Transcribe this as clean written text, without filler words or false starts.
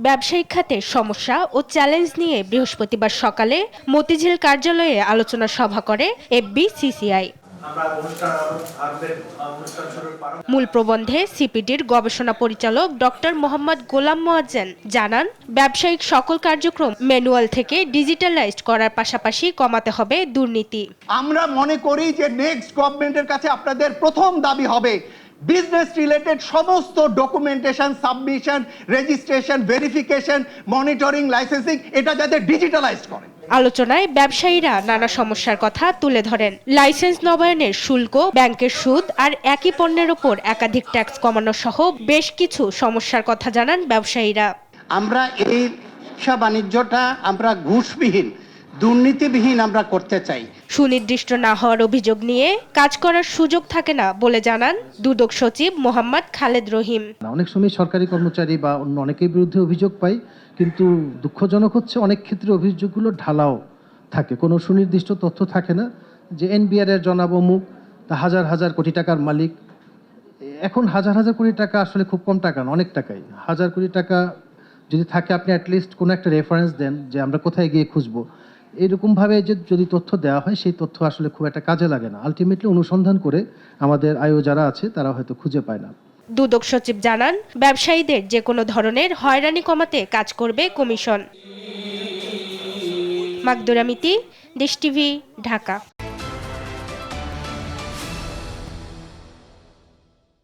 ব্যবসায়িক খাতের সমস্যা ও চ্যালেঞ্জ নিয়ে বৃহস্পতিবার সকালে মতিঝিল কার্যালয়ে আলোচনা সভা করে এফবিসিসিআই। মূল প্রবন্ধে সিপিডির গবেষণা পরিচালক ডক্টর মোহাম্মদ গোলাম মোয়াজ্জেম জানান, ব্যবসায়িক সকল কার্যক্রম ম্যানুয়াল থেকে ডিজিটালাইজড করার পাশাপাশি কমাতে হবে দুর্নীতি। আমরা মনে করি যে নেক্সট গভর্নমেন্টের কাছে আপনাদের প্রথম দাবি হবে বিজনেস রিলেটেড সমস্ত documentation, submission, registration, verification, monitoring, licensing এটা যাতে ডিজিটালাইজড করে। আলোচনায় ব্যবসায়ীরা নানা সমস্যার কথা তুলে ধরেন। লাইসেন্স নবায়নের শুল্ক, ব্যাংকের সুদ আর একই পণ্যের ওপর একাধিক ট্যাক্স কমানো সহ বেশ কিছু সমস্যার কথা জানান ব্যবসায়ীরা। আমরা এই ব্যবসা বাণিজ্যটা আমরা ঘুষবিহীন, দুর্নীতিবিহীন আমরা করতে চাই। সুনির্দিষ্ট না হওয়ার অভিযোগ নিয়ে কাজ করার সুযোগ থাকে না বলে জানান দুদক সচিব মোহাম্মদ খালেদ রহিম। অনেক সময় সরকারি কর্মচারী বা অন্য অনেকের বিরুদ্ধে অভিযোগ পাই, কিন্তু দুঃখজনক হচ্ছে অনেক ক্ষেত্রে অভিযোগগুলো ঢালাও থাকে, কোনো সুনির্দিষ্ট তথ্য থাকে না যে এনবিআর এর জনাব অমুক তা হাজার হাজার কোটি টাকার মালিক। এখন হাজার হাজার কোটি টাকা আসলে খুব কম টাকা না, অনেক টাকাই। হাজার কোটি টাকা যদি থাকে আপনি অ্যাটলিস্ট কোনো একটা রেফারেন্স দেন যে আমরা কোথায় গিয়ে খুঁজবো। এরকমভাবে যে যদি তথ্য দেওয়া হয় সেই তথ্য আসলে খুব একটা কাজে লাগে না। আলটিমেটলি অনুসন্ধান করে আমাদের আয়ও যারা আছে তারা হয়তো খুঁজে পায় না। দুদক সচিব জানান, ব্যবসায়ীদের যে কোনো ধরনের হয়রানি কমাতে কাজ করবে কমিশন। মাকদুরা মিতি, দেশ টিভি, ঢাকা।